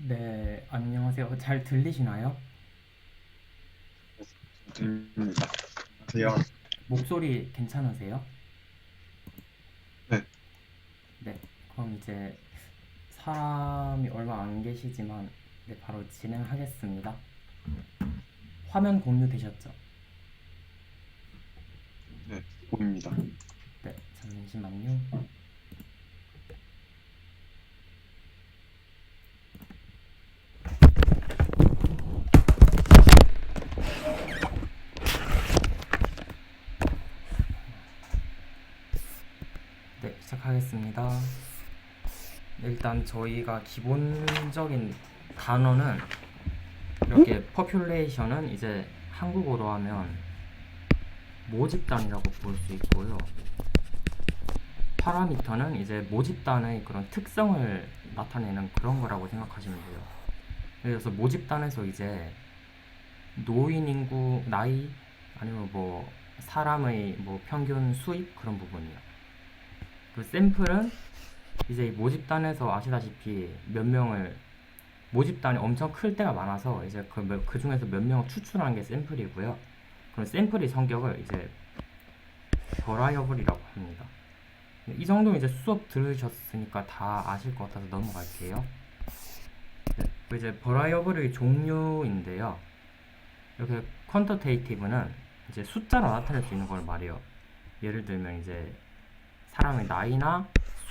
네, 안녕하세요. 잘 들리시나요? 들립니다. 안녕하세요. 목소리 괜찮으세요? 네, 네, 그럼 이제 사람이 얼마 안 계시지만 네, 바로 진행하겠습니다. 화면 공유 되셨죠? 네, 보입니다. 네, 잠시만요. 네, 시작하겠습니다. 네, 일단 저희가 기본적인 단어는 이렇게 population은 이제 한국어로 하면 모집단이라고 볼 수 있고요. 파라미터는 이제 모집단의 그런 특성을 나타내는 그런 거라고 생각하시면 돼요. 그래서 모집단에서 이제 노인 인구, 나이, 아니면 뭐 사람의 뭐 평균 수입 그런 부분이요. 그 샘플은 이제 모집단에서 아시다시피 몇 명을 모집단이 엄청 클 때가 많아서 이제 그 중에서 몇 명을 추출하는 게 샘플이고요. 그럼 샘플의 성격을 이제 버라이어블이라고 합니다. 이 정도 이제 수업 들으셨으니까 다 아실 것 같아서 넘어갈게요. 네, 이제 버라이어블의 종류인데요. 이렇게 퀀터테이티브는 이제 숫자로 나타낼 수 있는 걸 말해요. 예를 들면 이제 사람의 나이나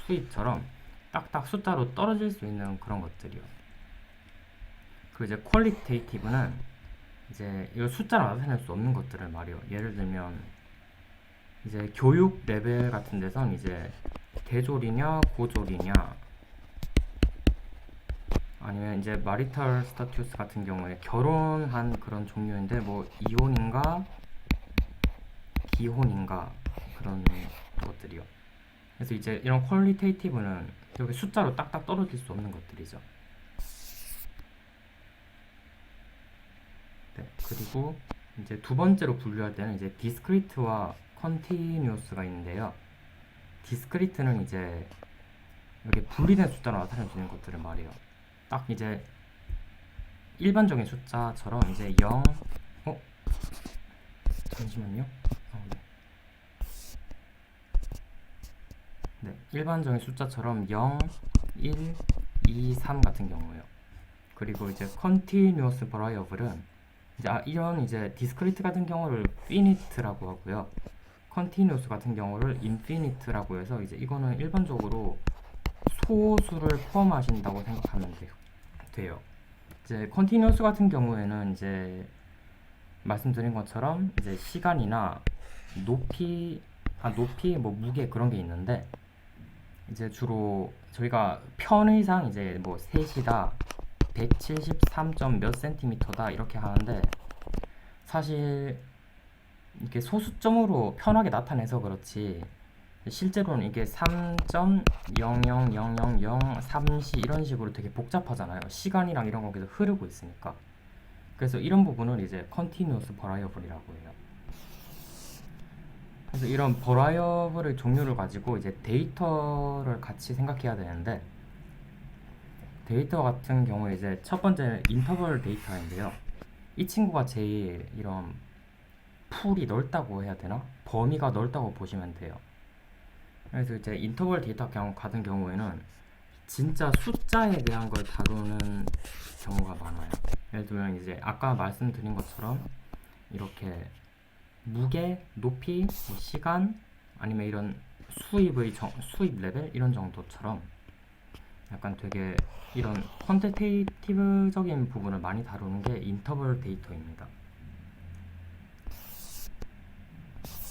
수입처럼 딱딱 숫자로 떨어질 수 있는 그런 것들이요. 그 이제 퀄리테이티브는 이제 이거 숫자로 나타낼 수 없는 것들을 말해요. 예를 들면 이제 교육 레벨 같은 데선 이제 대졸이냐 고졸이냐 아니면 이제 마리탈 스타투스 같은 경우에 결혼한 그런 종류인데 뭐 이혼인가 기혼인가 그런 것들이요. 그래서 이제 이런 퀄리테이티브는 여기 숫자로 딱딱 떨어질 수 없는 것들이죠. 네, 그리고 이제 두 번째로 분류할 때는 이제 디스크리트와 컨티뉴어스가 있는데요. 디스크리트는 이제 이렇게 분리된 숫자로 나타낼 수 있는 것들을 말해요. 딱 이제 일반적인 숫자처럼 이제 0, 어? 잠시만요. 네. 네, 일반적인 숫자처럼 0, 1, 2, 3 같은 경우예요. 그리고 이제 continuous variable은 이제 이런 이제 discrete 같은 경우를 finite라고 하고요. continuous 같은 경우를 infinite라고 해서 이제 이거는 일반적으로 소수를 포함하신다고 생각하면 돼요. 이제 continuous 같은 경우에는 이제 말씀드린 것처럼 이제 시간이나 높이 뭐 무게 그런 게 있는데 이제 주로 저희가 편의상 이제 뭐 3시다 173점 몇 센티미터다 이렇게 하는데 사실 이게 소수점으로 편하게 나타내서 그렇지 실제로는 이게 3.0000003시 이런 식으로 되게 복잡하잖아요. 시간이랑 이런 거 계속 흐르고 있으니까. 그래서 이런 부분을 이제 continuous variable이라고 해요. 그래서 이런 버라이어블의 종류를 가지고 이제 데이터를 같이 생각해야 되는데 데이터 같은 경우에 이제 첫 번째는 인터벌 데이터인데요. 이 친구가 제일 이런 풀이 넓다고 해야 되나? 범위가 넓다고 보시면 돼요. 그래서 이제 인터벌 데이터 같은 경우에는 진짜 숫자에 대한 걸 다루는 경우가 많아요. 예를 들면 이제 아까 말씀드린 것처럼 이렇게 무게, 높이, 뭐 시간 아니면 이런 수입 레벨 이런 정도처럼 약간 되게 이런 퀀티테이티브적인 부분을 많이 다루는 게 인터벌 데이터입니다.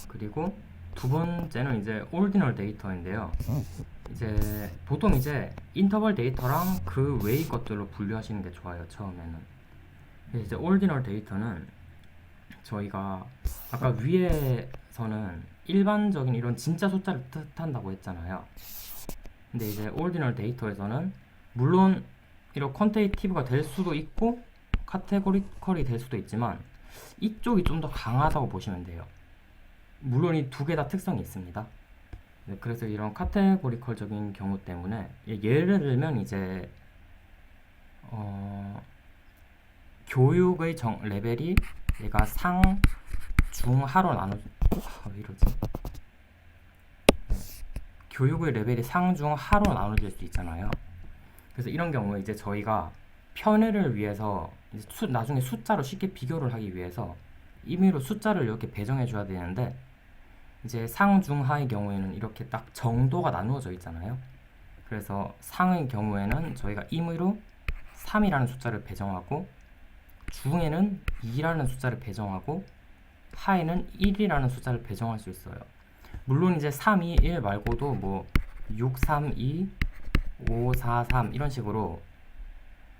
그리고 두 번째는 이제 ordinal 데이터인데요. 이제 보통 이제 인터벌 데이터랑 그 외의 것들로 분류하시는 게 좋아요. 처음에는. 이제 ordinal 데이터는 저희가 아까 위에서는 일반적인 이런 진짜 숫자를 뜻한다고 했잖아요. 근데 이제 ordinal 데이터에서는 물론 이런 퀀테이티브가 될 수도 있고 카테고리컬이 될 수도 있지만 이쪽이 좀 더 강하다고 보시면 돼요. 물론 이 두 개 다 특성이 있습니다. 네, 그래서 이런 카테고리컬적인 경우 때문에 예를 들면 이제 어, 교육의 레벨이 얘가 상, 중, 하로 왜 이러지? 네. 교육의 레벨이 상, 중, 하로 나눠질 수 있잖아요. 그래서 이런 경우에 이제 저희가 편의를 위해서 이제 나중에 숫자로 쉽게 비교를 하기 위해서 임의로 숫자를 이렇게 배정해 줘야 되는데, 이제 상, 중, 하의 경우에는 이렇게 딱 정도가 나누어져 있잖아요. 그래서 상의 경우에는 저희가 임의로 3이라는 숫자를 배정하고, 중에는 2라는 숫자를 배정하고, 하에는 1이라는 숫자를 배정할 수 있어요. 물론 이제 3, 2, 1 말고도 뭐 6, 3, 2, 5, 4, 3 이런 식으로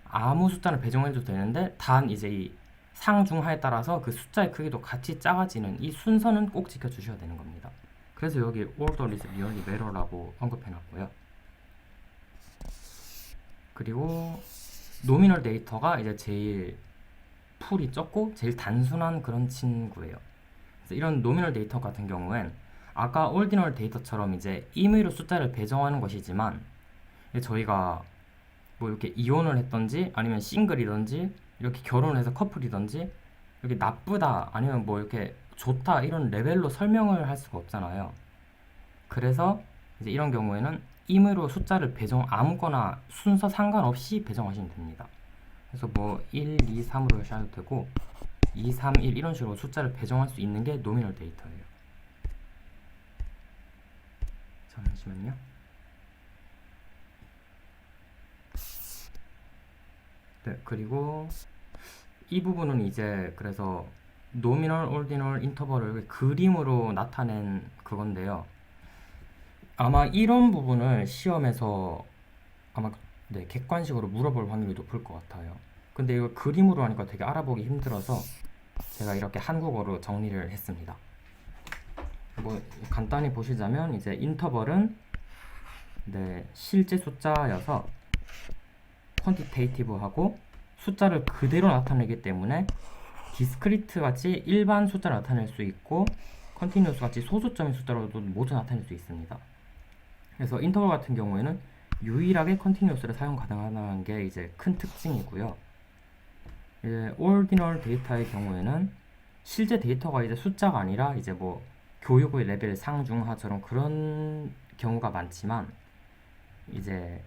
아무 숫자를 배정해도 되는데, 단 이제 이 상중하에 따라서 그 숫자의 크기도 같이 작아지는 이 순서는 꼭 지켜주셔야 되는 겁니다. 그래서 여기 order is nearly mirror라고 언급해놨고요. 그리고 노미널 데이터가 이제 제일 풀이 적고 제일 단순한 그런 친구예요. 그래서 이런 노미널 데이터 같은 경우엔 아까 올디널 데이터처럼 이제 임의로 숫자를 배정하는 것이지만, 저희가 뭐 이렇게 이혼을 했던지 아니면 싱글이던지 이렇게 결혼을 해서 커플이던지 이렇게 나쁘다 아니면 뭐 이렇게 좋다 이런 레벨로 설명을 할 수가 없잖아요. 그래서 이제 이런 경우에는 임의로 숫자를 아무거나 순서 상관없이 배정하시면 됩니다. 그래서 뭐 1, 2, 3으로 하셔도 되고 2, 3, 1 이런 식으로 숫자를 배정할 수 있는 게 노미널 데이터예요. 잠시만요. 네, 그리고 이 부분은 이제 그래서 노미널, 올디널, 인터벌을 그림으로 나타낸 그건데요. 아마 이런 부분을 시험에서 아마 네, 객관식으로 물어볼 확률이 높을 것 같아요. 근데 이거 그림으로 하니까 되게 알아보기 힘들어서 제가 이렇게 한국어로 정리를 했습니다. 뭐 간단히 보시자면 이제 인터벌은 네, 실제 숫자여서 퀀티테이티브하고 숫자를 그대로 나타내기 때문에 디스크리트 같이 일반 숫자를 나타낼 수 있고 컨티뉴어스 같이 소수점의 숫자로도 모두 나타낼 수 있습니다. 그래서 인터벌 같은 경우에는 유일하게 컨티뉴어스를 사용 가능하다는 게 이제 큰 특징이고요. 이제 올디널 데이터의 경우에는 실제 데이터가 이제 숫자가 아니라 이제 뭐 교육의 레벨 상중하처럼 그런 경우가 많지만, 이제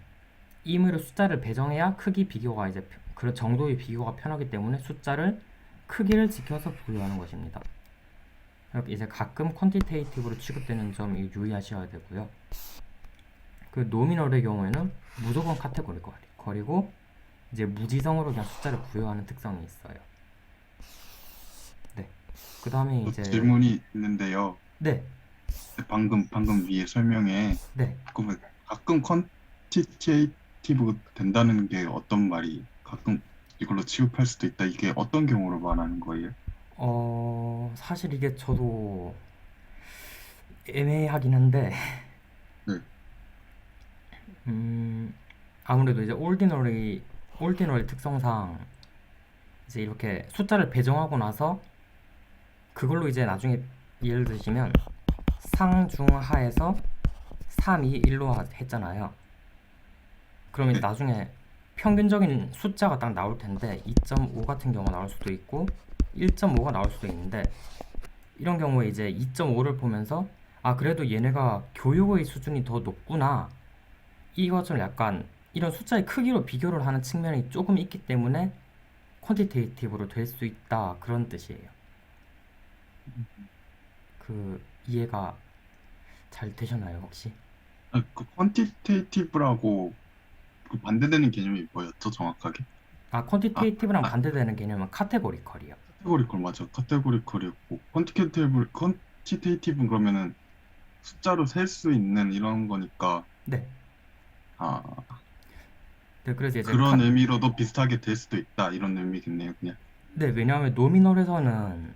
임의로 숫자를 배정해야 크기 비교가 이제 그런 정도의 비교가 편하기 때문에 숫자를 크기를 지켜서 부여하는 것입니다. 이제 가끔 퀀티테이티브로 취급되는 점 유의하셔야 되고요. 그 노미널의 경우에는 무조건 카테고리고 이제 무지성으로 그냥 숫자를 부여하는 특성이 있어요. 네. 그 다음에 또 이제 질문이 있는데요. 네, 방금 위에 설명에 네. 가끔 퀀티테이티브 된다는 게 어떤 말이 가끔 이걸로 취급할 수도 있다. 이게 어떤 경우로 말하는 거예요? 사실 이게 저도 애매하긴 한데, 네. 아무래도 이제 올디널의 특성상 이제 이렇게 숫자를 배정하고 나서 그걸로 이제 나중에 예를 드시면 상중하에서 3, 2, 1로 했잖아요. 그러면 네. 나중에 평균적인 숫자가 딱 나올 텐데 2.5 같은 경우가 나올 수도 있고 1.5가 나올 수도 있는데, 이런 경우에 이제 2.5를 보면서 아, 그래도 얘네가 교육의 수준이 더 높구나, 이것을 약간 이런 숫자의 크기로 비교를 하는 측면이 조금 있기 때문에 퀀티테이티브로 될 수 있다, 그런 뜻이에요. 그 이해가 잘 되셨나요, 혹시? 그 퀀티테이티브라고 그 반대되는 개념이 뭐였죠, 정확하게? 퀀티테이티브랑 아, 반대되는 개념은 카테고리컬이요. 카테고리컬 맞아. 카테고리컬이었고 퀀티테이티브는 그러면은 숫자로 셀 수 있는 이런 거니까 네. 아, 네, 그래서 이제 그런 의미로도 비슷하게 될 수도 있다 이런 의미겠네요, 그냥. 네, 왜냐하면 노미널에서는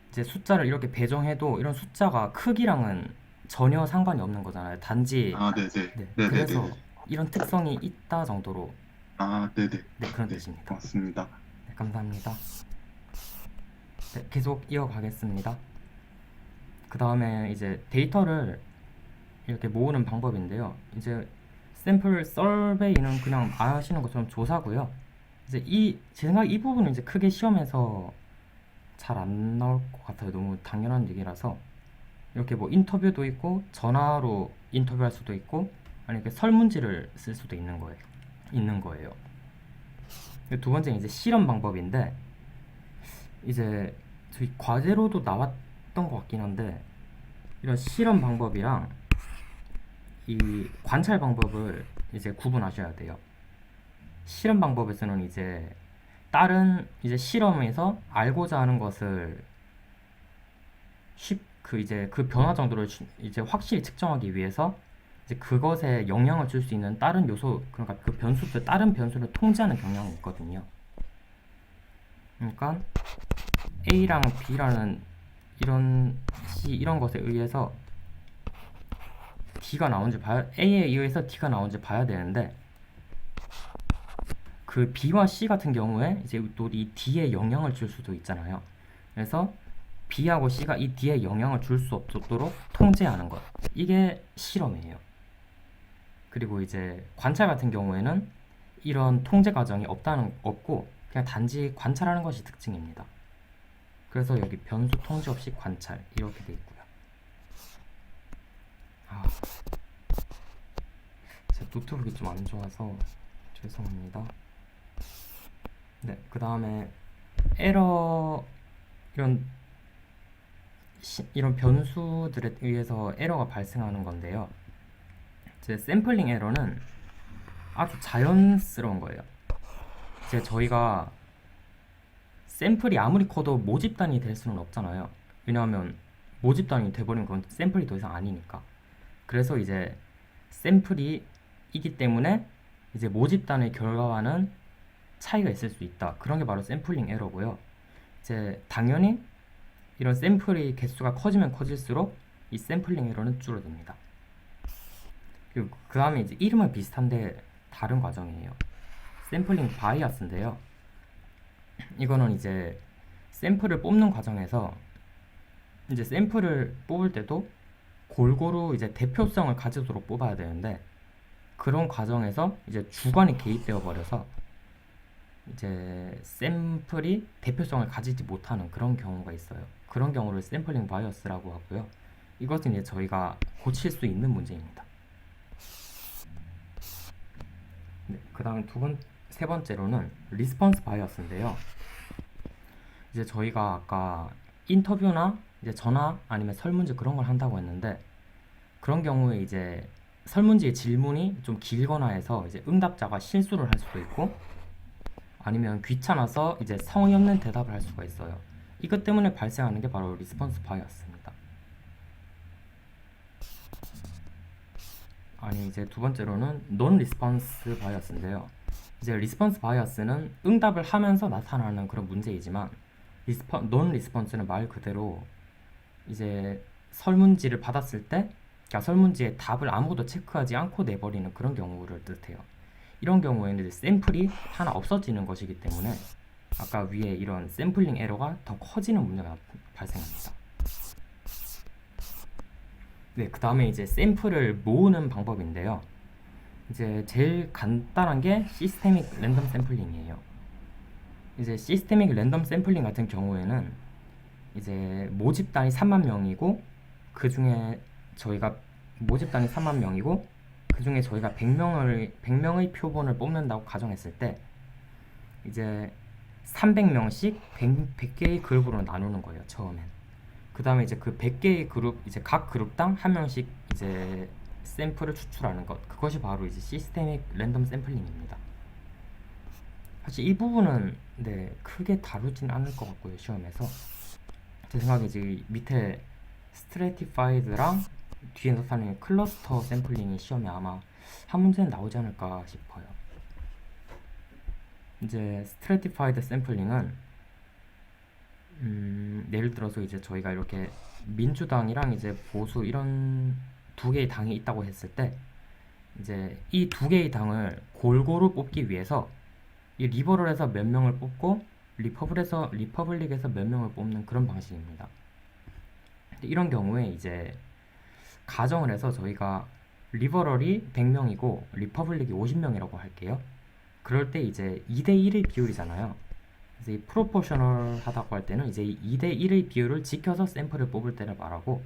이제 숫자를 이렇게 배정해도 이런 숫자가 크기랑은 전혀 상관이 없는 거잖아요. 단지 아, 네네, 네, 그래서 네네네네. 이런 특성이 있다 정도로, 아, 네네, 네, 그런 네, 뜻입니다. 고맙습니다. 네, 감사합니다. 네, 계속 이어가겠습니다. 그 다음에 이제 데이터를 이렇게 모으는 방법인데요. 이제 샘플 서베이는 그냥 아시는 것처럼 조사고요. 이제 제 생각에 이 부분은 이제 크게 시험에서 잘 안 나올 것 같아요. 너무 당연한 얘기라서. 이렇게 뭐 인터뷰도 있고 전화로 인터뷰할 수도 있고 아니면 이렇게 설문지를 쓸 수도 있는 거예요. 두 번째는 이제 실험 방법인데 이제 저희 과제로도 나왔던 것 같긴 한데 이런 실험 방법이랑 이 관찰 방법을 이제 구분하셔야 돼요. 실험 방법에서는 이제 다른 이제 실험에서 알고자 하는 것을 이제 그 변화 정도를 이제 확실히 측정하기 위해서 이제 그것에 영향을 줄 수 있는 다른 요소, 그러니까 그 다른 변수를 통제하는 경향이 있거든요. 그러니까 A랑 B라는 이런 것에 의해서 A에 의해서 D가 나온지 봐야 되는데 그 B와 C 같은 경우에 이제 또 이 D에 영향을 줄 수도 있잖아요. 그래서 B하고 C가 이 D에 영향을 줄 수 없도록 통제하는 것. 이게 실험이에요. 그리고 이제 관찰 같은 경우에는 이런 통제 과정이 없고 그냥 단지 관찰하는 것이 특징입니다. 그래서 여기 변수 통제 없이 관찰 이렇게 돼 있고요. 제 노트북이 좀 안 좋아서 죄송합니다. 네, 그 다음에 에러 이런 변수들에 의해서 에러가 발생하는 건데요. 이제 샘플링 에러는 아주 자연스러운 거예요. 이제 저희가 샘플이 아무리 커도 모집단이 될 수는 없잖아요. 왜냐하면 모집단이 돼버린 건 샘플이 더 이상 아니니까. 그래서 이제 샘플이 이기 때문에 이제 모집단의 결과와는 차이가 있을 수 있다. 그런 게 바로 샘플링 에러고요. 이제 당연히 이런 샘플의 개수가 커지면 커질수록 이 샘플링 에러는 줄어듭니다. 그리고 그 다음에 이제 이름은 비슷한데 다른 과정이에요. 샘플링 바이어스인데요. 이거는 이제 샘플을 뽑는 과정에서 이제 샘플을 뽑을 때도 골고루 이제 대표성을 가지도록 뽑아야 되는데 그런 과정에서 이제 주관이 개입되어 버려서 이제 샘플이 대표성을 가지지 못하는 그런 경우가 있어요. 그런 경우를 샘플링 바이어스라고 하고요. 이것은 이제 저희가 고칠 수 있는 문제입니다. 네, 그 다음에 세 번째로는 리스폰스 바이어스인데요. 이제 저희가 아까 인터뷰나 이제 전화 아니면 설문지 그런 걸 한다고 했는데 그런 경우에 이제 설문지의 질문이 좀 길거나 해서 이제 응답자가 실수를 할 수도 있고 아니면 귀찮아서 이제 성의 없는 대답을 할 수가 있어요. 이것 때문에 발생하는 게 바로 리스폰스 바이어스입니다. 아니 이제 두 번째로는 논 리스폰스 바이어스인데요. 이제 리스폰스 바이어스는 응답을 하면서 나타나는 그런 문제이지만 논 리스폰스는 말 그대로 이제 설문지를 받았을 때 그러니까 설문지의 답을 아무것도 체크하지 않고 내버리는 그런 경우를 뜻해요. 이런 경우에는 이제 샘플이 하나 없어지는 것이기 때문에 아까 위에 이런 샘플링 에러가 더 커지는 문제가 발생합니다. 네, 그 다음에 이제 샘플을 모으는 방법인데요. 이제 제일 간단한 게 시스테믹 랜덤 샘플링이에요. 이제 시스테믹 랜덤 샘플링 같은 경우에는 이제 모집단이 3만 명이고 그 중에 저희가 100명의 표본을 뽑는다고 가정했을 때 이제 300명씩 100개의 그룹으로 나누는 거예요, 처음엔. 그 다음에 이제 그 100개의 그룹, 이제 각 그룹당 한 명씩 이제 샘플을 추출하는 것. 그것이 바로 이제 시스테믹 랜덤 샘플링입니다. 사실 이 부분은 네, 크게 다루진 않을 것 같고요, 시험에서. 제 생각에 이제 밑에 스트래티파이드랑 뒤에 나타나는 클러스터 샘플링이 시험에 아마 한 문제는 나오지 않을까 싶어요. 이제 스트래티파이드 샘플링은 예를 들어서 이제 저희가 이렇게 민주당이랑 이제 보수 이런 두 개의 당이 있다고 했을 때 이제 이 두 개의 당을 골고루 뽑기 위해서 이 리버럴에서 몇 명을 뽑고 리퍼블릭에서 몇 명을 뽑는 그런 방식입니다. 이런 경우에 이제 가정을 해서 저희가 리버럴이 100명이고 리퍼블릭이 50명이라고 할게요. 그럴 때 이제 2대1의 비율이잖아요. 그래서 이 프로포셔널 하다고 할 때는 이제 2대1의 비율을 지켜서 샘플을 뽑을 때를 말하고,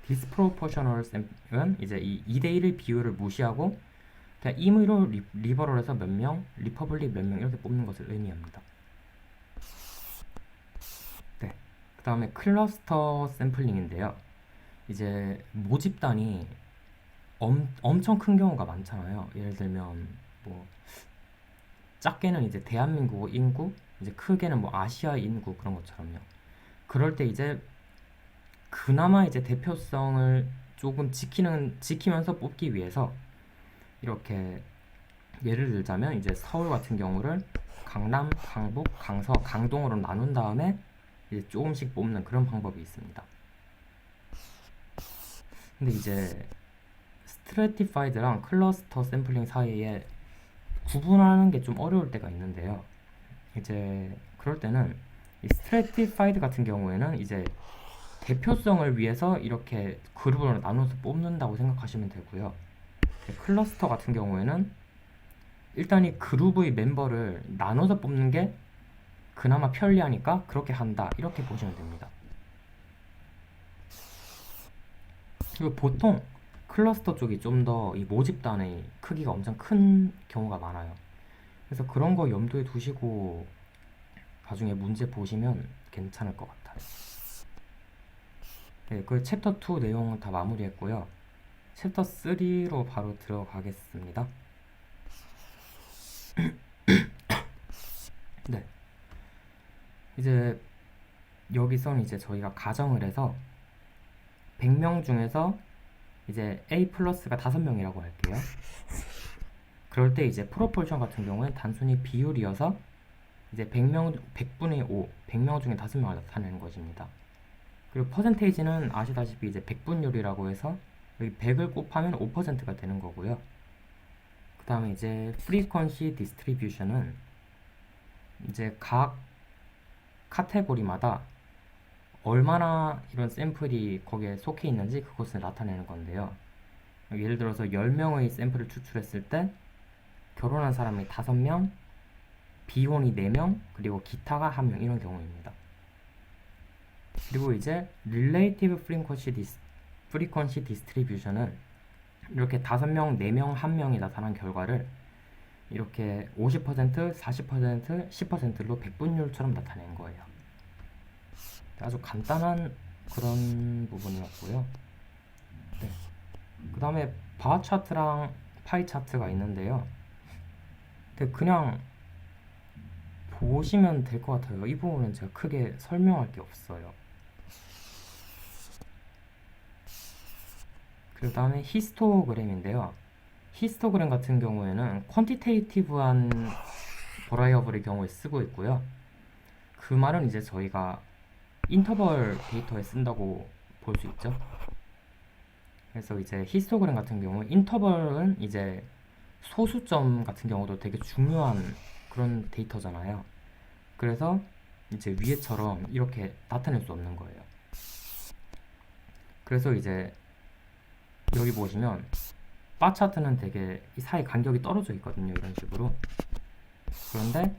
디스프로포셔널 샘플은 이제 이 2대1의 비율을 무시하고 그냥 임의로 리버럴에서 몇 명, 리퍼블릭 몇 명 이렇게 뽑는 것을 의미합니다. 네. 그 다음에 클러스터 샘플링인데요. 이제 모집단이 엄청 큰 경우가 많잖아요. 예를 들면 뭐 작게는 이제 대한민국 인구, 이제 크게는 뭐 아시아 인구 그런 것처럼요. 그럴 때 이제 그나마 이제 대표성을 조금 지키면서 뽑기 위해서 이렇게 예를 들자면 이제 서울 같은 경우를 강남, 강북, 강서, 강동으로 나눈 다음에 이제 조금씩 뽑는 그런 방법이 있습니다. 근데 이제 스트래티파이드랑 클러스터 샘플링 사이에 구분하는 게 좀 어려울 때가 있는데요. 이제 그럴 때는 이 스트래티파이드 같은 경우에는 이제 대표성을 위해서 이렇게 그룹으로 나눠서 뽑는다고 생각하시면 되고요. 클러스터 같은 경우에는 일단 이 그룹의 멤버를 나눠서 뽑는 게 그나마 편리하니까 그렇게 한다, 이렇게 보시면 됩니다. 그리고 보통 클러스터 쪽이 좀 더 이 모집단의 크기가 엄청 큰 경우가 많아요. 그래서 그런 거 염두에 두시고 나중에 문제 보시면 괜찮을 것 같아요. 네, 그 챕터 2 내용은 다 마무리했고요. 챕터 3로 바로 들어가겠습니다. 네. 이제 여기서는 이제 저희가 가정을 해서 100명 중에서 이제 A 플러스가 5명이라고 할게요. 그럴 때 이제 프로포션 같은 경우는 단순히 비율이어서 이제 100분의 5, 100명 중에 5명을 나타내는 것입니다. 그리고 퍼센테이지는 아시다시피 이제 백분율이라고 해서 여기 100을 곱하면 5%가 되는 거고요. 그 다음에 이제 frequency distribution은 이제 각 카테고리마다 얼마나 이런 샘플이 거기에 속해 있는지 그것을 나타내는 건데요. 예를 들어서 10명의 샘플을 추출했을 때 결혼한 사람이 5명, 비혼이 4명, 그리고 기타가 1명, 이런 경우입니다. 그리고 이제 relative frequency distribution은 이렇게 5명, 4명, 1명이 나타난 결과를 이렇게 50%, 40%, 10%로 백분율처럼 나타낸 거예요. 아주 간단한 그런 부분이었고요. 네. 그 다음에 바 차트랑 파이 차트가 있는데요. 그냥 보시면 될 것 같아요. 이 부분은 제가 크게 설명할 게 없어요. 그 다음에 히스토그램인데요. 히스토그램 같은 경우에는 퀀티테이티브한 버라이어블의 경우에 쓰고 있고요. 그 말은 이제 저희가 인터벌 데이터에 쓴다고 볼 수 있죠. 그래서 이제 히스토그램 같은 경우 인터벌은 이제 소수점 같은 경우도 되게 중요한 그런 데이터잖아요. 그래서 이제 위에처럼 이렇게 나타낼 수 없는 거예요. 그래서 이제 여기 보시면 바 차트는 되게 이 사이 간격이 떨어져 있거든요. 이런 식으로. 그런데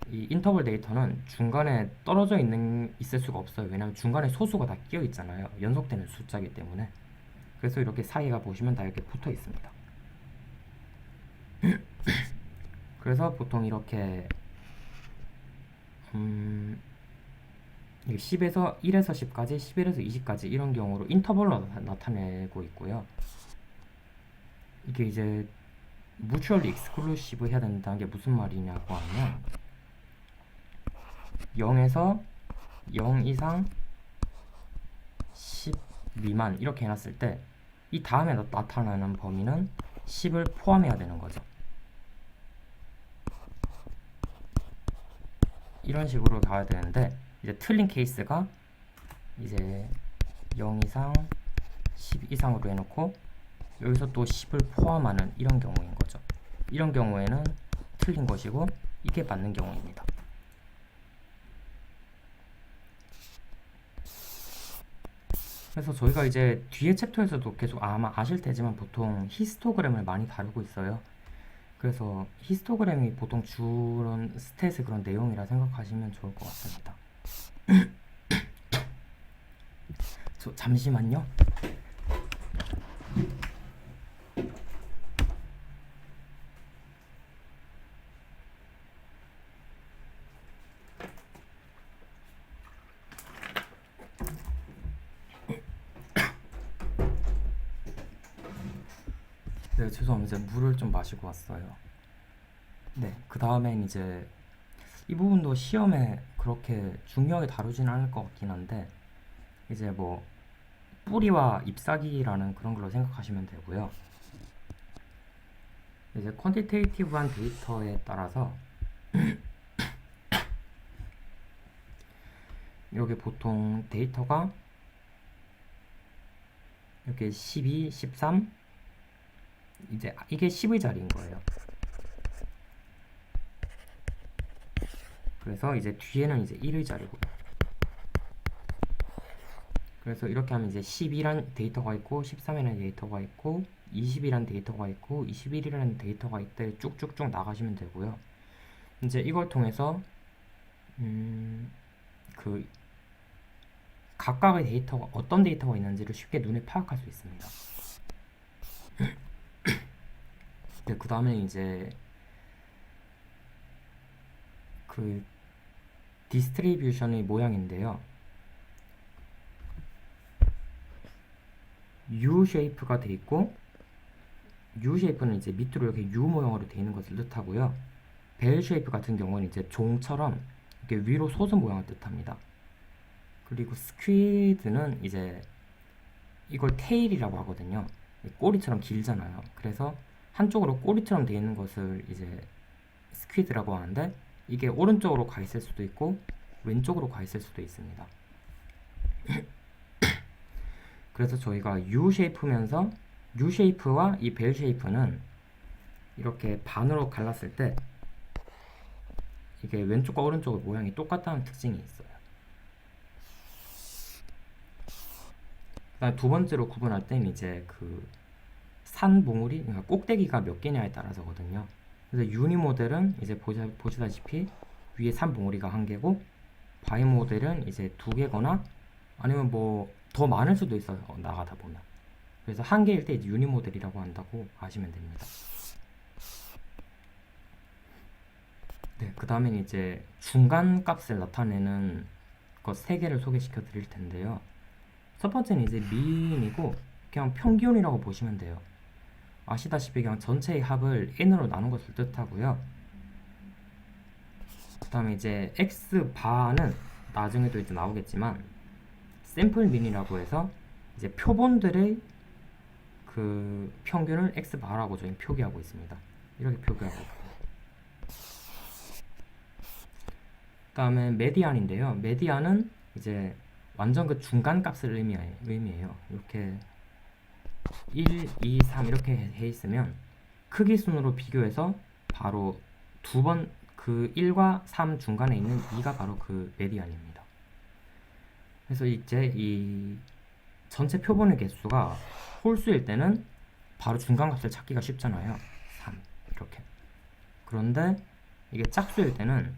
이 인터벌 데이터는 중간에 떨어져 있을 수가 없어요. 왜냐하면 중간에 소수가 다 끼어 있잖아요. 연속되는 숫자이기 때문에. 그래서 이렇게 사이가 보시면 다 이렇게 붙어 있습니다. 그래서 보통 이렇게 10에서 1에서 10까지, 11에서 20까지 이런 경우로 인터벌로 나타내고 있고요. 이게 이제 mutually exclusive 해야 된다는 게 무슨 말이냐고 하면 0에서 0 이상 10 미만 이렇게 해놨을 때 이 다음에 나타나는 범위는 10을 포함해야 되는 거죠. 이런 식으로 가야 되는데 이제 틀린 케이스가 이제 0 이상 10 이상으로 해놓고 여기서 또 10을 포함하는 이런 경우인 거죠. 이런 경우에는 틀린 것이고 이게 맞는 경우입니다. 그래서 저희가 이제 뒤에 챕터에서도 계속 아마 아실 테지만 보통 히스토그램을 많이 다루고 있어요. 그래서 히스토그램이 보통 주는 스탯의 그런 내용이라 생각하시면 좋을 것 같습니다. 잠시만요. 네, 죄송합니다. 물을 좀 마시고 왔어요. 네, 그 다음엔 이제 이 부분도 시험에 그렇게 중요하게 다루지는 않을 것 같긴 한데 이제 뭐 뿌리와 잎사귀라는 그런 걸로 생각하시면 되고요. 이제 퀀티테이티브한 데이터에 따라서 여기 보통 데이터가 이렇게 12, 13 이제 이게 10의 자리인 거예요. 그래서 이제 뒤에는 이제 1의 자리고요. 그래서 이렇게 하면 이제 10이란 데이터가 있고 13이라는 데이터가 있고 20이라는 데이터가 있고 21이라는 데이터가 있대 쭉쭉쭉 나가시면 되고요. 이제 이걸 통해서 그 각각의 데이터가 어떤 데이터가 있는지를 쉽게 눈에 파악할 수 있습니다. 네, 그 다음에 이제 그 디스트리뷰션의 모양인데요. U 쉐이프가 돼 있고 U 쉐이프는 이제 밑으로 이렇게 U 모양으로 돼 있는 것을 뜻하고요. 벨 쉐이프 같은 경우는 이제 종처럼 이렇게 위로 솟은 모양을 뜻합니다. 그리고 스퀴드는 이제 이걸 테일이라고 하거든요. 꼬리처럼 길잖아요. 그래서 한쪽으로 꼬리처럼 돼 있는 것을 이제 스퀴드라고 하는데 이게 오른쪽으로 가 있을 수도 있고 왼쪽으로 가 있을 수도 있습니다. 그래서 저희가 U 쉐이프면서 U 쉐이프와 이 벨 쉐이프는 이렇게 반으로 갈랐을 때 이게 왼쪽과 오른쪽의 모양이 똑같다는 특징이 있어요. 그다음 두 번째로 구분할 땐 이제 그 산 봉우리, 그러니까 꼭대기가 몇 개냐에 따라서거든요. 그래서 유니 모델은 이제 보시다시피 위에 산 봉우리가 한 개고 바이 모델은 이제 두 개거나 아니면 뭐 더 많을 수도 있어요. 나가다 보면. 그래서 한 개일 때 이제 유니 모델이라고 한다고 아시면 됩니다. 네, 그 다음엔 이제 중간 값을 나타내는 것 세 개를 소개시켜 드릴 텐데요. 첫 번째는 이제 미인이고 그냥 평균이라고 보시면 돼요. 아시다시피 그냥 전체의 합을 n으로 나눈 것을 뜻하고요. 그 다음에 이제 x바는 나중에도 이제 나오겠지만 샘플 민이라고 해서 이제 표본들의 그 평균을 x바라고 저희 표기하고 있습니다. 이렇게 표기하고 있고요. 그 다음에 메디안인데요. 메디안은 이제 완전 그 중간 값을 의미해요. 이렇게 1, 2, 3 이렇게 해 있으면 크기 순으로 비교해서 바로 두 번 그 1과 3 중간에 있는 2가 바로 그 메디안입니다. 그래서 이제 이 전체 표본의 개수가 홀수일 때는 바로 중간 값을 찾기가 쉽잖아요. 3 이렇게. 그런데 이게 짝수일 때는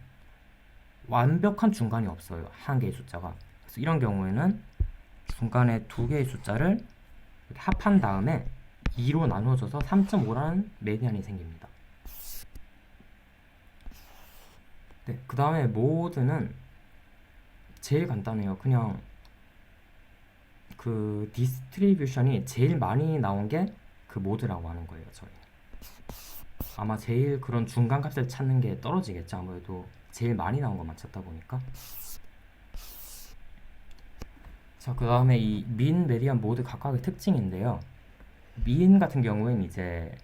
완벽한 중간이 없어요. 한 개의 숫자가. 그래서 이런 경우에는 중간에 두 개의 숫자를 이렇게 합한 다음에 2로 나누어져서 3.5라는 메디안이 생깁니다. 네, 그 다음에 모드는 제일 간단해요. 그냥 그 디스트리뷰션이 제일 많이 나온 게 그 모드라고 하는 거예요. 저희 아마 제일 그런 중간 값을 찾는 게 떨어지겠죠. 아무래도 제일 많이 나온 것만 찾다 보니까. 자, 그 다음에 이 민, 메디안 모드 각각의 특징인데요. 민 같은 경우에는 이제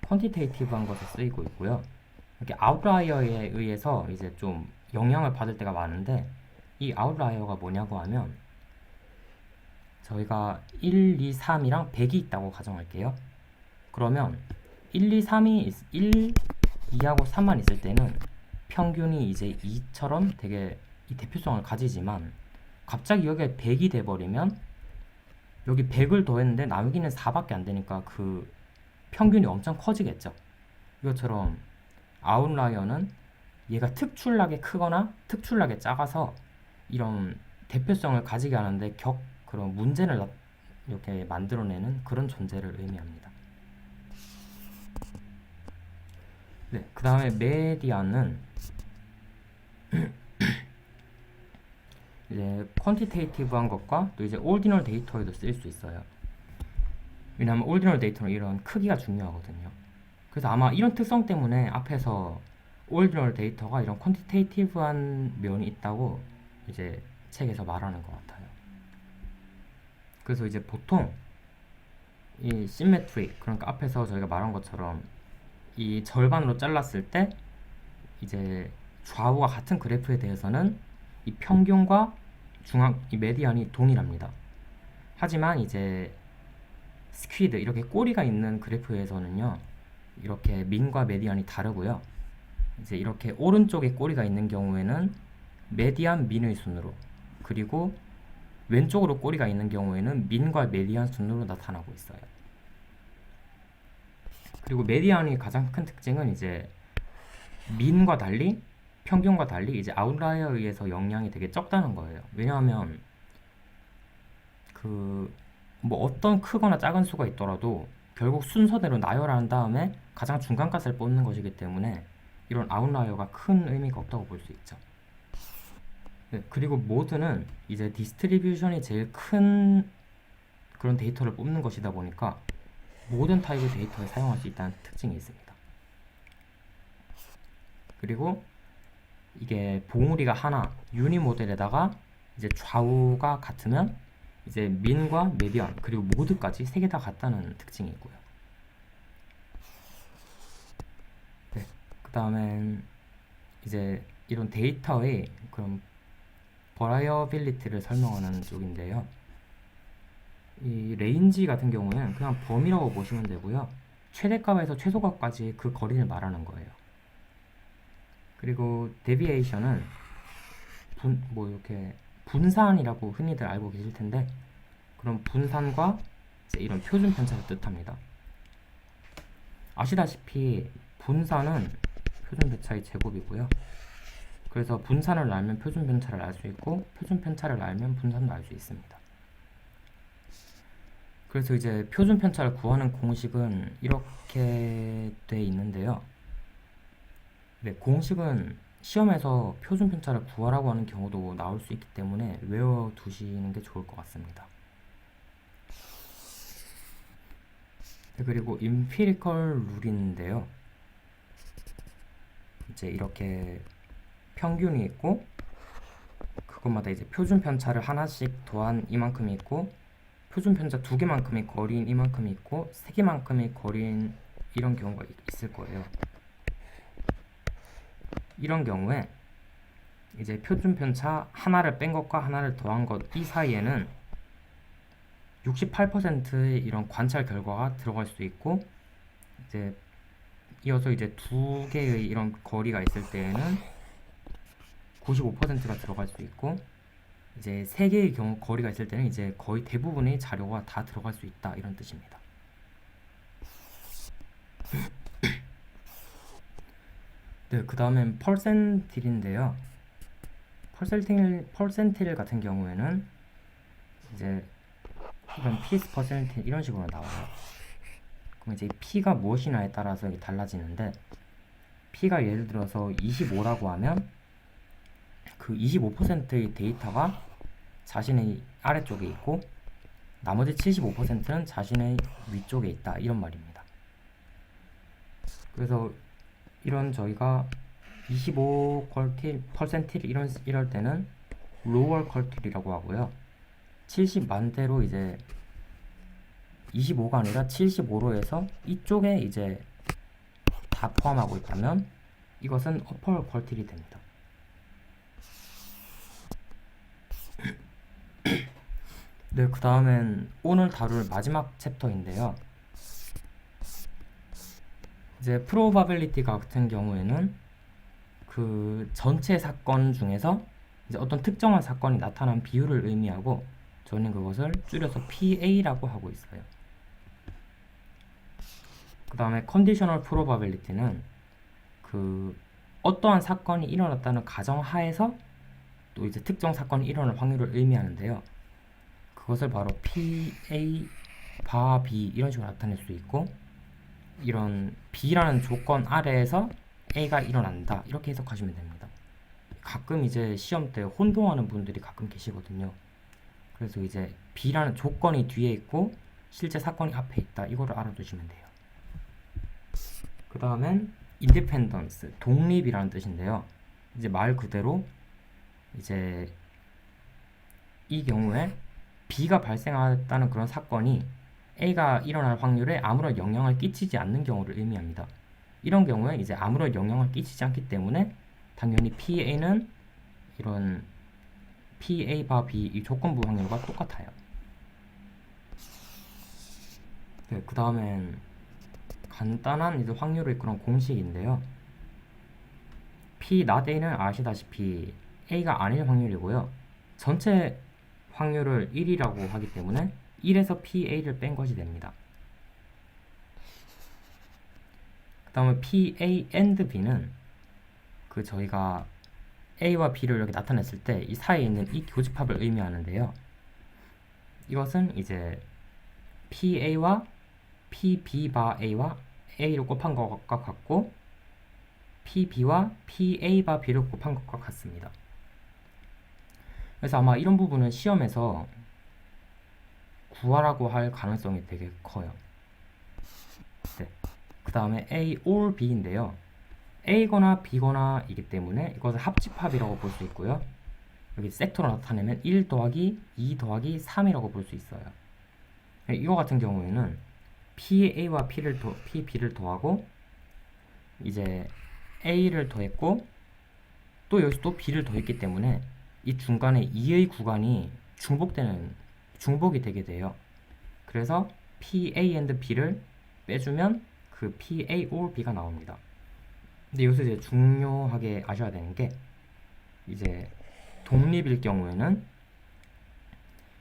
퀀티테이티브한 것에 쓰이고 있고요. 이렇게 아웃라이어에 의해서 이제 좀 영향을 받을 때가 많은데 이 아웃라이어가 뭐냐고 하면 저희가 1, 2, 3이랑 100이 있다고 가정할게요. 그러면 1, 2, 3이 1, 2하고 3만 있을 때는 평균이 이제 2처럼 되게 이 대표성을 가지지만 갑자기 여기에 100이 돼버리면 여기 100을 더했는데 나누기는 4밖에 안 되니까 그 평균이 엄청 커지겠죠. 이것처럼 아웃라이어는 얘가 특출나게 크거나 특출나게 작아서 이런 대표성을 가지게 하는데 그런 문제를 이렇게 만들어내는 그런 존재를 의미합니다. 네, 그 다음에 메디안은 이제 퀀티테이티브한 것과 또 이제 올디널 데이터에도 쓰일 수 있어요. 왜냐하면 올디널 데이터는 이런 크기가 중요하거든요. 그래서 아마 이런 특성 때문에 앞에서 올디널 데이터가 이런 퀀티테이티브한 면이 있다고 이제 책에서 말하는 것 같아요. 그래서 이제 보통 이 시메트리, 그러니까 앞에서 저희가 말한 것처럼 이 절반으로 잘랐을 때 이제 좌우가 같은 그래프에 대해서는 이 평균과 이 메디안이 동일합니다. 하지만 이제 스퀴드, 이렇게 꼬리가 있는 그래프에서는요, 이렇게 민과 메디안이 다르고요. 이제 이렇게 오른쪽에 꼬리가 있는 경우에는 메디안 민의 순으로, 그리고 왼쪽으로 꼬리가 있는 경우에는 민과 메디안 순으로 나타나고 있어요. 그리고 메디안의 가장 큰 특징은 이제 민과 달리, 평균과 달리 이제 아웃라이어에 의해서 영향이 되게 적다는 거예요. 왜냐하면 뭐 어떤 크거나 작은 수가 있더라도 결국 순서대로 나열한 다음에 가장 중간값을 뽑는 것이기 때문에 이런 아웃라이어가 큰 의미가 없다고 볼 수 있죠. 네, 그리고 모드는 이제 디스트리뷰션이 제일 큰 그런 데이터를 뽑는 것이다 보니까 모든 타입의 데이터에 사용할 수 있다는 특징이 있습니다. 그리고 이게 봉우리가 하나, 유니 모델에다가 이제 좌우가 같으면 이제 민과 메디안 그리고 모드까지 세 개 다 같다는 특징이 있고요. 네, 그 다음엔 이제 이런 데이터의 그런 버라이어빌리티를 설명하는 쪽인데요. 이 레인지 같은 경우는 그냥 범위라고 보시면 되고요. 최대값에서 최소값까지 그 거리를 말하는 거예요. 그리고 데비에이션은 뭐 이렇게 분산이라고 흔히들 알고 계실 텐데, 그런 분산과 이제 이런 표준 편차를 뜻합니다. 아시다시피 분산은 표준 편차의 제곱이고요. 그래서 분산을 알면 표준 편차를 알 수 있고 표준 편차를 알면 분산도 알 수 있습니다. 그래서 이제 표준 편차를 구하는 공식은 이렇게 돼 있는데요. 네, 공식은 시험에서 표준 편차를 구하라고 하는 경우도 나올 수 있기 때문에 외워두시는 게 좋을 것 같습니다. 네, 그리고 empirical 룰인데요. 이제 이렇게 평균이 있고 그것마다 이제 표준 편차를 하나씩 더한 이만큼이 있고 표준 편차 2개만큼의 거리인 이만큼이 있고 3개만큼의 거리인 이런 경우가 있을 거예요. 이런 경우에 이제 표준 편차 하나를 뺀 것과 하나를 더한 것 이 사이에는 68%의 이런 관찰 결과가 들어갈 수 있고, 이제 이어서 이제 2개의 이런 거리가 있을 때에는 95%가 들어갈 수 있고, 이제 3개의 경우 거리가 있을 때는 이제 거의 대부분의 자료가 다 들어갈 수 있다, 이런 뜻입니다. 네, 그 다음엔 퍼센틸인데요. 퍼센틸 같은 경우에는 이제 이런 P's 퍼센틸 이런 식으로 나와요. 그럼 이제 P가 무엇이냐에 따라서 이게 달라지는데, P가 예를 들어서 25라고 하면 그 25%의 데이터가 자신의 아래쪽에 있고 나머지 75%는 자신의 위쪽에 있다, 이런 말입니다. 그래서 이런 저희가 25 퍼센틸 이럴 때는 로월 퀄틸이라고 하고요. 70만대로 이제 25가 아니라 75로 해서 이쪽에 이제 다 포함하고 있다면 이것은 어퍼 퀄틸이 됩니다. 네, 그 다음엔 오늘 다룰 마지막 챕터인데요. 이제 프로바빌리티 같은 경우에는 그 전체 사건 중에서 이제 어떤 특정한 사건이 나타난 비율을 의미하고 저는 그것을 줄여서 PA라고 하고 있어요. 그 다음에 conditional probability는 그 어떠한 사건이 일어났다는 가정하에서 또 이제 특정 사건이 일어날 확률을 의미하는데요. 그것을 바로 PA 바 B 이런 식으로 나타낼 수 있고, 이런 B라는 조건 아래에서 A가 일어난다 이렇게 해석하시면 됩니다. 가끔 이제 시험 때 혼동하는 분들이 가끔 계시거든요. 그래서 이제 B라는 조건이 뒤에 있고 실제 사건이 앞에 있다, 이거를 알아두시면 돼요. 그 다음엔 independence, 독립이라는 뜻인데요. 이제 말 그대로 이제 이 경우에 B가 발생했다는 그런 사건이 A가 일어날 확률에 아무런 영향을 끼치지 않는 경우를 의미합니다. 이런 경우에 이제 아무런 영향을 끼치지 않기 때문에 당연히 PA는 이런 PA 바 B 이 조건부 확률과 똑같아요. 네, 그 다음엔 간단한 이제 확률을 이끄는 공식인데요. P not A는 아시다시피 A가 아닐 확률이고요. 전체 확률을 1이라고 하기 때문에 1에서 PA를 뺀 것이 됩니다. 그 다음에 PA and B는 그 저희가 A와 B를 이렇게 나타냈을 때 이 사이에 있는 이 교집합을 의미하는데요. 이것은 이제 PA와 PB 바 A와 A를 곱한 것과 같고 PB와 PA 바 B를 곱한 것과 같습니다. 그래서 아마 이런 부분은 시험에서 구하라고 할 가능성이 되게 커요. 네. 그 다음에 A or B인데요. A거나 B거나 이기 때문에 이것을 합집합이라고 볼 수 있고요. 여기 섹터로 나타내면 1 더하기 2 더하기 3이라고 볼 수 있어요. 이거 같은 경우에는 PA와 PB를 더하고 이제 A를 더했고 또 여기서 또 B를 더했기 때문에 이 중간에 2의 구간이 중복이 되게 돼요. 그래서 PA and B를 빼주면 그 PA or B가 나옵니다. 근데 여기서 이제 중요하게 아셔야 되는 게 이제 독립일 경우에는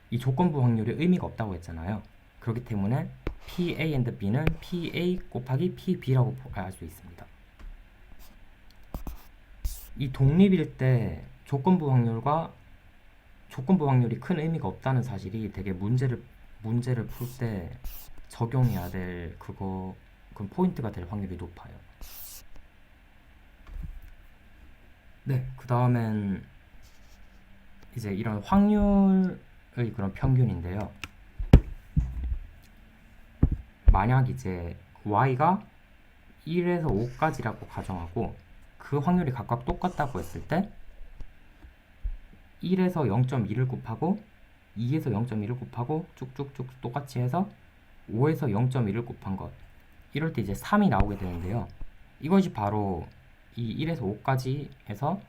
이 조건부 확률이 의미가 없다고 했잖아요. 그렇기 때문에 PA and B는 PA 곱하기 PB라고 알 수 있습니다. 이 독립일 때 조건부 확률이 큰 의미가 없다는 사실이 되게 문제를 풀 때 적용해야 될 그 포인트가 될 확률이 높아요. 네, 그 다음엔 이제 이런 확률의 그런 평균인데요. 만약 이제 y가 1에서 5까지라고 가정하고 그 확률이 각각 똑같다고 했을 때 1에서 0.2를 곱하고 2에서 0.1을 곱하고 쭉쭉쭉 똑같이 해서 5에서 0.1을 곱한 것, 이럴 때 이제 3이 나오게 되는데요. 이것이 바로 이 1에서 5까지에서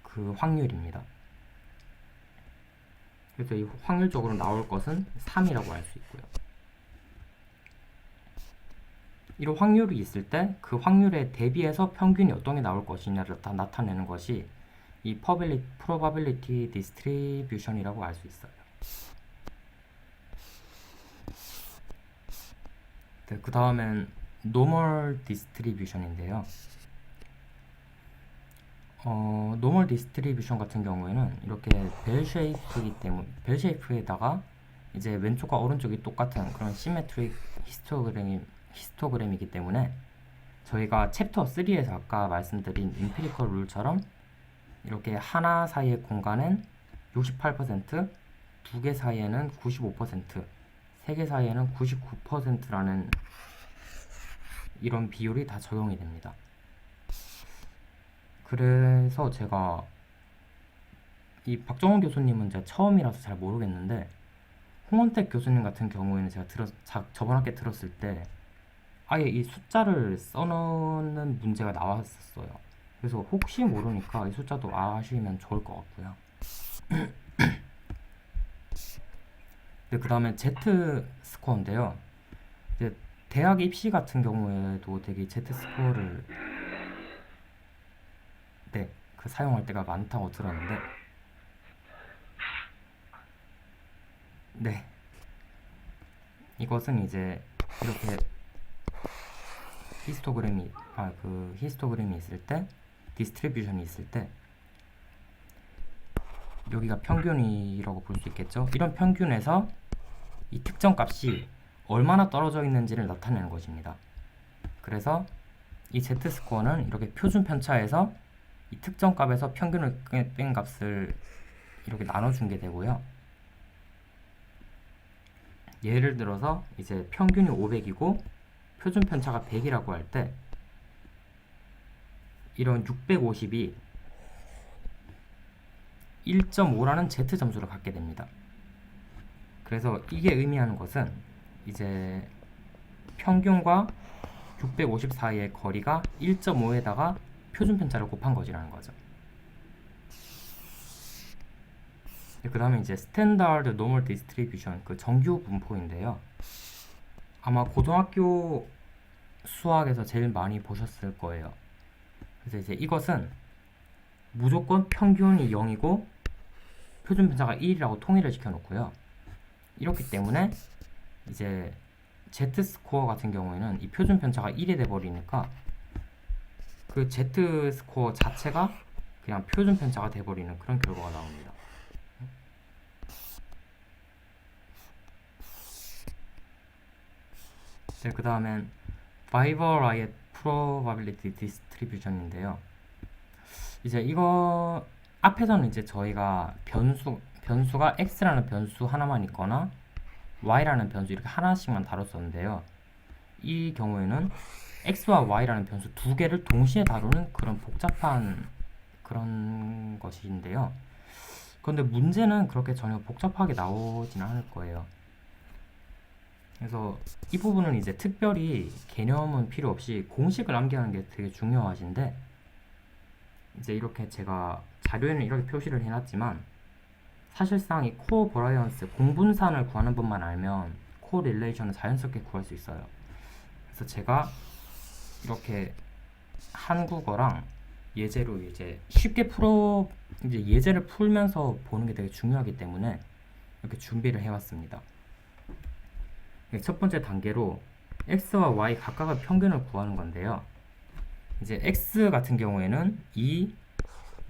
그 확률입니다. 그래서 이 확률적으로 나올 것은 3이라고 할 수 있고요. 이런 확률이 있을 때 그 확률에 대비해서 평균이 어떤 게 나올 것이냐를 다 나타내는 것이 이 probability distribution이라고 알 수 있어요. 네, 그 다음엔 normal distribution인데요. normal distribution 같은 경우에는 이렇게 벨 쉐이프에다가 이제 왼쪽과 오른쪽이 똑같은 그런 시메트릭 히스토그램이기 때문에 저희가 챕터 3에서 아까 말씀드린 임피리컬 룰처럼 이렇게 하나 사이의 공간은 68%, 두 개 사이에는 95%, 세 개 사이에는 99%라는 이런 비율이 다 적용이 됩니다. 그래서 제가 이 박정훈 교수님은 제가 처음이라서 잘 모르겠는데 홍원택 교수님 같은 경우에는 제가 저번 학기에 들었을 때 아예 이 숫자를 써놓는 문제가 나왔었어요. 그래서 혹시 모르니까 이 숫자도 아시면 좋을 것 같고요. 네, 그 다음에 Z 스코어인데요. 이제 대학 입시 같은 경우에도 되게 Z 스코어를 사용할 때가 많다고 들었는데, 네, 이것은 이제 이렇게 히스토그램이 있을 때, 디스트리뷰션이 있을 때, 여기가 평균이라고 볼 수 있겠죠. 이런 평균에서 이 특정 값이 얼마나 떨어져 있는지를 나타내는 것입니다. 그래서 이 Z-스코어는 이렇게 표준 편차에서 이 특정 값에서 평균을 뺀 값을 이렇게 나눠준 게 되고요. 예를 들어서 이제 평균이 500이고 표준 편차가 100이라고 할 때, 이런 650이 1.5라는 Z 점수를 갖게 됩니다. 그래서 이게 의미하는 것은 이제 평균과 650 사이의 거리가 1.5에다가 표준 편차를 곱한 것이라는 거죠. 그 다음에 이제 스탠다드 노멀 디스트리뷰션, 그 정규 분포인데요. 아마 고등학교 수학에서 제일 많이 보셨을 거예요. 그래서 이제 이것은 무조건 평균이 0이고 표준 편차가 1이라고 통일을 시켜 놓고요. 이렇기 때문에 이제 Z 스코어 같은 경우에는 이 표준 편차가 1이 돼 버리니까 그 Z 스코어 자체가 그냥 표준 편차가 돼 버리는 그런 결과가 나옵니다. 네, 그 다음엔 바이버라이엇 프로바빌리티 디스트리뷰션인데요. 이제 이거 앞에서는 이제 저희가 변수가 x라는 변수 하나만 있거나 y라는 변수 이렇게 하나씩만 다뤘었는데요. 이 경우에는 x와 y라는 변수 두 개를 동시에 다루는 그런 복잡한 그런 것인데요. 그런데 문제는 그렇게 전혀 복잡하게 나오지는 않을 거예요. 그래서 이 부분은 이제 특별히 개념은 필요 없이 공식을 암기하는 게 되게 중요하신데, 이제 이렇게 제가 자료에는 이렇게 표시를 해놨지만 사실상 이 코버라이언스 공분산을 구하는 법만 알면 코릴레이션을 자연스럽게 구할 수 있어요. 그래서 제가 이렇게 한국어랑 예제로 이제 쉽게 이제 예제를 풀면서 보는 게 되게 중요하기 때문에 이렇게 준비를 해왔습니다. 첫 번째 단계로 x와 y 각각의 평균을 구하는 건데요. 이제 x 같은 경우에는 2,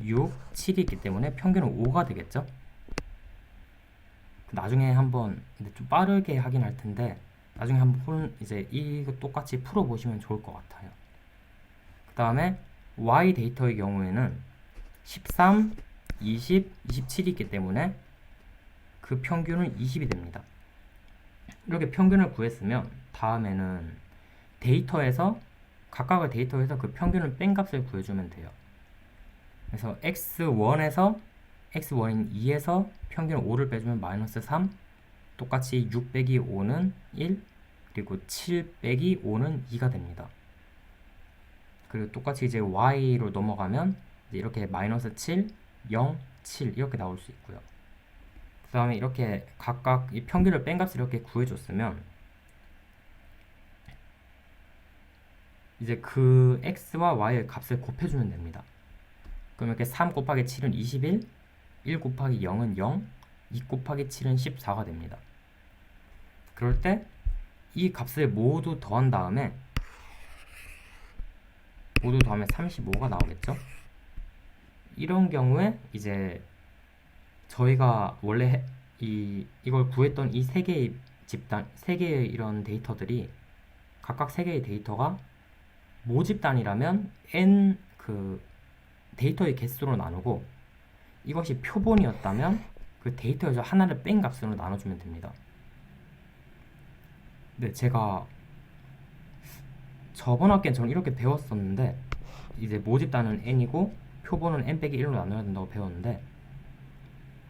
6, 7이 있기 때문에 평균은 5가 되겠죠. 나중에 한번 좀 빠르게 하긴 할 텐데 나중에 한번 이제 이거 똑같이 풀어보시면 좋을 것 같아요. 그 다음에 y 데이터의 경우에는 13, 20, 27이 있기 때문에 그 평균은 20이 됩니다. 이렇게 평균을 구했으면 다음에는 각각의 데이터에서 그 평균을 뺀 값을 구해주면 돼요. 그래서 x1인 2에서 평균 5를 빼주면 마이너스 3, 똑같이 6 빼기 5는 1, 그리고 7 빼기 5는 2가 됩니다. 그리고 똑같이 이제 y로 넘어가면 이제 이렇게 마이너스 7, 0, 7 이렇게 나올 수 있고요. 그 다음에 이렇게 각각 이 평균을 뺀 값을 이렇게 구해줬으면 이제 그 x와 y의 값을 곱해주면 됩니다. 그럼 이렇게 3 곱하기 7은 21, 1 곱하기 0은 0, 2 곱하기 7은 14가 됩니다. 그럴 때 이 값을 모두 더한 다음에 35가 나오겠죠? 이런 경우에 이제 저희가 원래 이걸 구했던 이 세 개의 세 개의 이런 데이터들이 각각 세 개의 데이터가 모집단이라면 n 그 데이터의 개수로 나누고, 이것이 표본이었다면 그 데이터에서 하나를 뺀 값으로 나눠주면 됩니다. 네, 제가 저번 학기엔 저는 이렇게 배웠었는데 이제 모집단은 n이고 표본은 n 빼기 1로 나눠야 된다고 배웠는데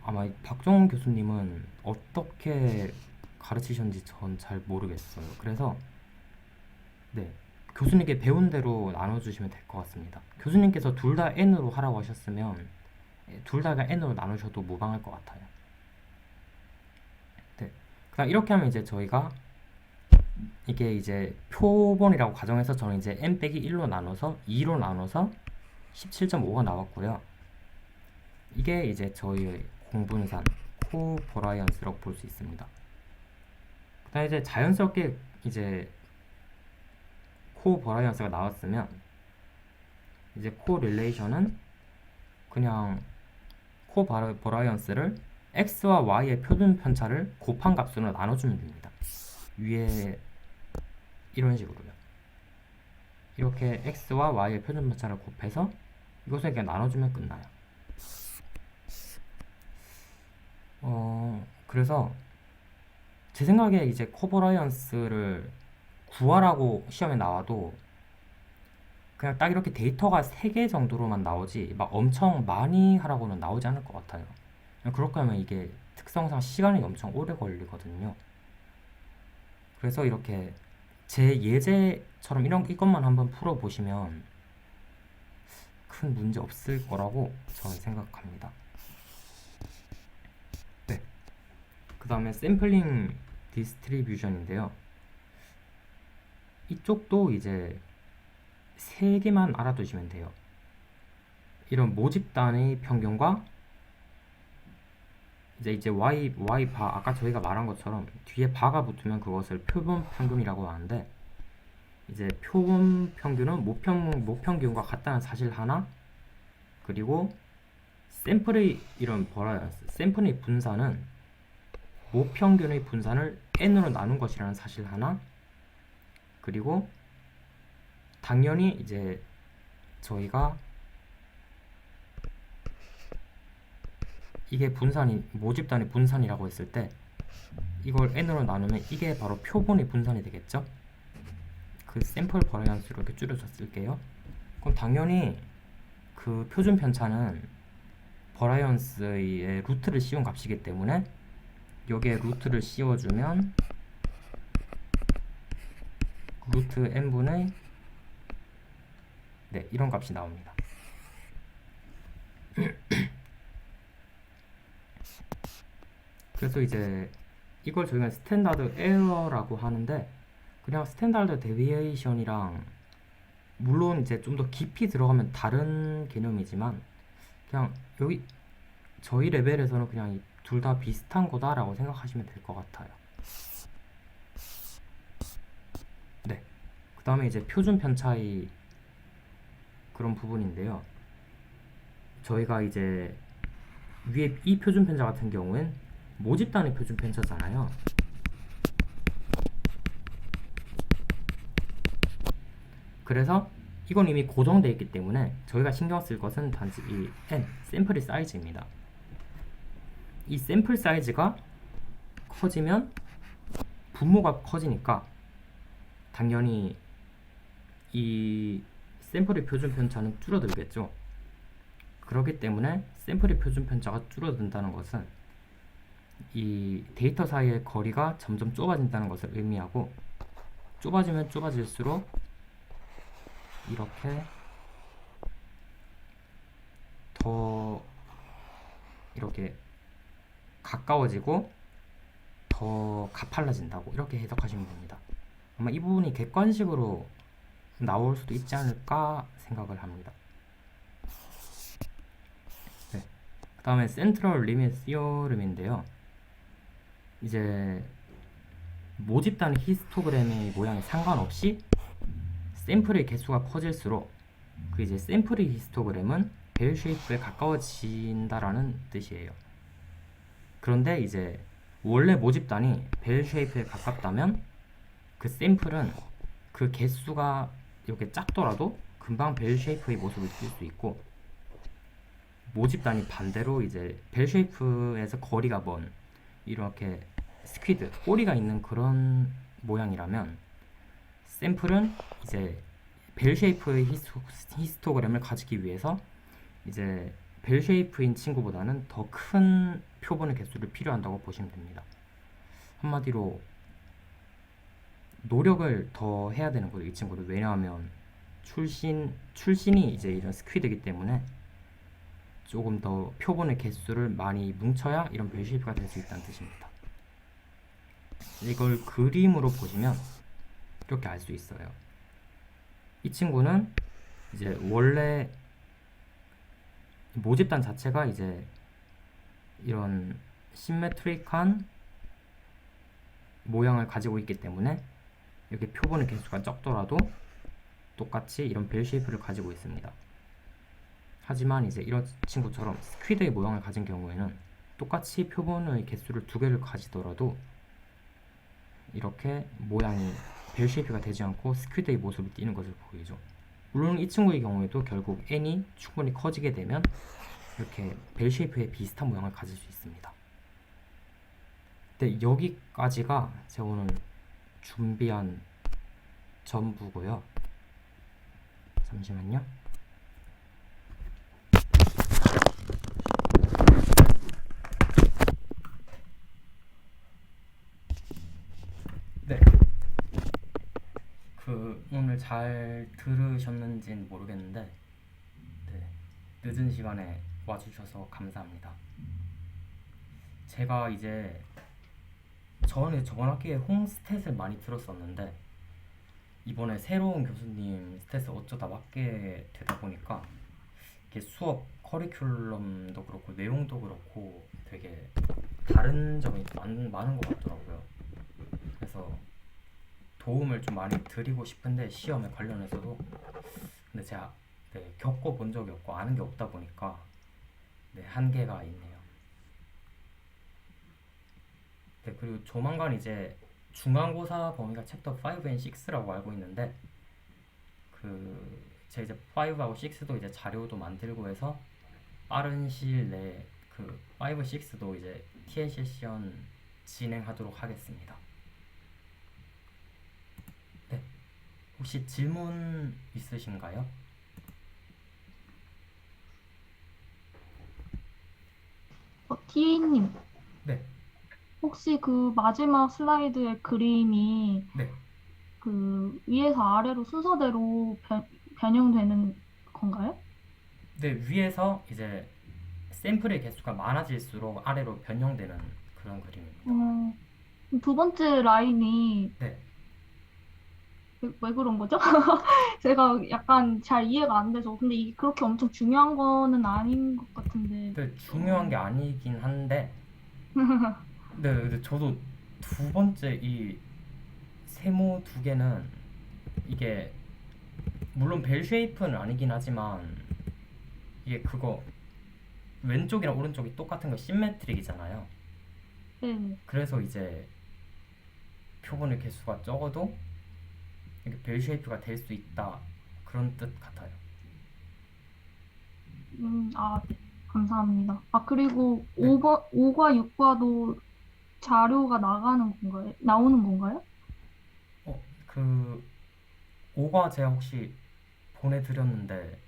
아마 박정훈 교수님은 어떻게 가르치셨는지 전 잘 모르겠어요. 그래서 네, 교수님께 배운 대로 나눠주시면 될 것 같습니다. 교수님께서 둘 다 n으로 하라고 하셨으면 둘 다가 n으로 나누셔도 무방할 것 같아요. 네, 그럼 이렇게 하면 이제 저희가 이게 이제 표본이라고 가정해서 저는 이제 n 빼기 1로 나눠서 2로 나눠서 17.5가 나왔고요. 이게 이제 저희의 공분산 코버라이언스라고 볼 수 있습니다. 그다음에 이제 자연스럽게 이제 코버라이언스가 나왔으면 이제 코릴레이션은 그냥 코버라이언스를 x와 y의 표준 편차를 곱한 값으로 나눠주면 됩니다. 위에 이런 식으로요. 이렇게 x와 y의 표준 편차를 곱해서 이것을 그냥 나눠주면 끝나요. 그래서 제 생각에 이제 코버라이언스를 구하라고 시험에 나와도 그냥 딱 이렇게 데이터가 3개 정도로만 나오지 막 엄청 많이 하라고는 나오지 않을 것 같아요. 그렇게 하면 이게 특성상 시간이 엄청 오래 걸리거든요. 그래서 이렇게 제 예제처럼 이것만 한번 풀어보시면 큰 문제 없을 거라고 저는 생각합니다. 네. 그 다음에 샘플링 디스트리뷰션인데요. 이쪽도 이제 3개만 알아두시면 돼요. 이런 모집단의 평균과 이제 y 바 아까 저희가 말한 것처럼 뒤에 바가 붙으면 그것을 표본 평균이라고 하는데 이제 표본 평균은 모평균과 같다는 사실 하나, 그리고 샘플의 이런 버라이언스, 샘플의 분산은 모평균의 분산을 n으로 나눈 것이라는 사실 하나, 그리고 당연히 이제 저희가 이게 모집단의 분산이라고 했을 때 이걸 n으로 나누면 이게 바로 표본의 분산이 되겠죠. 그 샘플 버라이언스로 이렇게 줄여서 쓸게요. 그럼 당연히 그 표준 편차는 버라이언스의 루트를 씌운 값이기 때문에 여기에 루트를 씌워주면 루트 n분의 네, 이런 값이 나옵니다. 그래서 이제 이걸 저희가 스탠다드 에러라고 하는데 그냥 스탠다드 데비에이션이랑 물론 이제 좀 더 깊이 들어가면 다른 개념이지만 그냥 여기 저희 레벨에서는 그냥 둘 다 비슷한 거다라고 생각하시면 될 것 같아요. 네. 그 다음에 이제 표준 편차의 그런 부분인데요. 저희가 이제 위에 이 표준 편차 같은 경우엔 모집단의 표준 편차잖아요. 그래서 이건 이미 고정되어 있기 때문에 저희가 신경 쓸 것은 단지 이 n, 샘플의 사이즈입니다. 이 샘플 사이즈가 커지면 분모가 커지니까 당연히 이 샘플의 표준 편차는 줄어들겠죠. 그렇기 때문에 샘플의 표준 편차가 줄어든다는 것은 이 데이터 사이의 거리가 점점 좁아진다는 것을 의미하고, 좁아지면 좁아질수록 이렇게 더 이렇게 가까워지고 더 가팔라진다고 이렇게 해석하시면 됩니다. 아마 이 부분이 객관식으로 나올 수도 있지 않을까 생각을 합니다. 네. 그 다음에 센트럴 리밋 시어름인데요. 이제 모집단 히스토그램의 모양에 상관없이 샘플의 개수가 커질수록 그 이제 샘플의 히스토그램은 벨 쉐이프에 가까워진다라는 뜻이에요. 그런데 이제 원래 모집단이 벨 쉐이프에 가깝다면 그 샘플은 그 개수가 이렇게 작더라도 금방 벨 쉐이프의 모습을 띌 수 있고, 모집단이 반대로 이제 벨 쉐이프에서 거리가 먼 이렇게 스퀴드, 꼬리가 있는 그런 모양이라면 샘플은 이제 벨 쉐이프의 히스토그램을 가지기 위해서 이제 벨 쉐이프인 친구보다는 더 큰 표본의 개수를 필요한다고 보시면 됩니다. 한마디로 노력을 더 해야 되는 거죠, 이 친구들. 왜냐하면 출신이 이제 이런 스퀴드이기 때문에 조금 더 표본의 개수를 많이 뭉쳐야 이런 벨 쉐이프가 될 수 있다는 뜻입니다. 이걸 그림으로 보시면 이렇게 알 수 있어요. 이 친구는 이제 원래 모집단 자체가 이제 이런 시메트릭한 모양을 가지고 있기 때문에 이렇게 표본의 개수가 적더라도 똑같이 이런 벨 쉐이프를 가지고 있습니다. 하지만 이제 이런 친구처럼 스퀴드의 모양을 가진 경우에는 똑같이 표본의 개수를 두 개를 가지더라도 이렇게 모양이 벨 쉐이프가 되지 않고 스퀴드의 모습을 띠는 것을 보이죠. 물론 이 친구의 경우에도 결국 n이 충분히 커지게 되면 이렇게 벨 쉐이프의 비슷한 모양을 가질 수 있습니다. 네, 여기까지가 제가 오늘 준비한 전부고요. 잠시만요. 네, 오늘 잘 들으셨는지는 모르겠는데 네, 늦은 시간에 와주셔서 감사합니다. 제가 이제 저번 학기에 홈스탯을 많이 들었었는데 이번에 새로운 교수님 스탯을 어쩌다 맡게 되다 보니까 이게 수업 커리큘럼도 그렇고 내용도 그렇고 되게 다른 점이 많은 것 같더라고요. 그래서 도움을 좀 많이 드리고 싶은데 시험에 관련해서도 근데 제가 겪어본 적이 없고 아는 게 없다 보니까 한계가 있네요. 네, 그리고 조만간 이제 중간고사 범위가 챕터 5 and 6라고 알고 있는데 제가 이제 5하고 6도 이제 자료도 만들고 해서 빠른 시일 내에 5, 6도 이제 TL 세션 진행하도록 하겠습니다. 네, 혹시 질문 있으신가요? TA님, 네, 혹시 그 마지막 슬라이드의 그림이 네, 위에서 아래로 순서대로 변형되는 건가요? 네, 위에서 이제 샘플의 개수가 많아질수록 아래로 변형되는 그런 그림입니다. 두 번째 라인이 네, 왜 그런 거죠? 제가 약간 잘 이해가 안 돼서. 근데 이게 그렇게 엄청 중요한 거는 아닌 것 같은데. 중요한 게 아니긴 한데 근데 저도 두 번째 이 세모 두 개는 이게 물론 벨 쉐이프는 아니긴 하지만 이게 왼쪽이랑 오른쪽이 똑같은 거 심메트릭이잖아요. 네. 그래서 이제 표본의 개수가 적어도 이게 벨 쉐이프가 될 수 있다 그런 뜻 같아요. 네. 감사합니다. 그리고 네, 5과 6과도 자료가 나오는 건가요? 그 5과 제가 혹시 보내드렸는데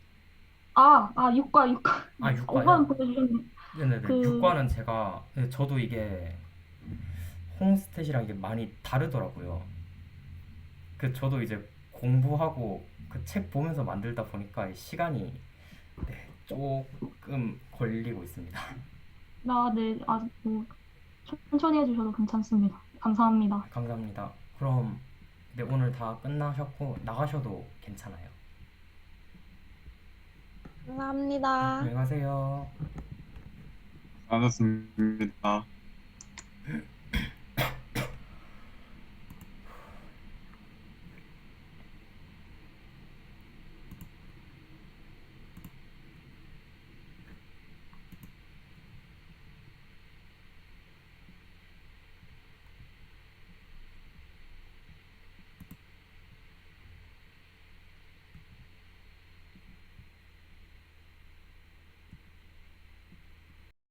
6과. 5과는 6과요? 보여주셨네. 네네네. 그, 6과는 제가 저도 이게 홈스탯이랑 이게 많이 다르더라고요. 저도 이제 공부하고 책 보면서 만들다 보니까 시간이 조금 걸리고 있습니다. 네. 천천히 해주셔도 괜찮습니다. 감사합니다. 감사합니다. 그럼 오늘 다 끝나셨고 나가셔도 괜찮아요. 감사합니다. 안녕히 가세요. 알았습니다.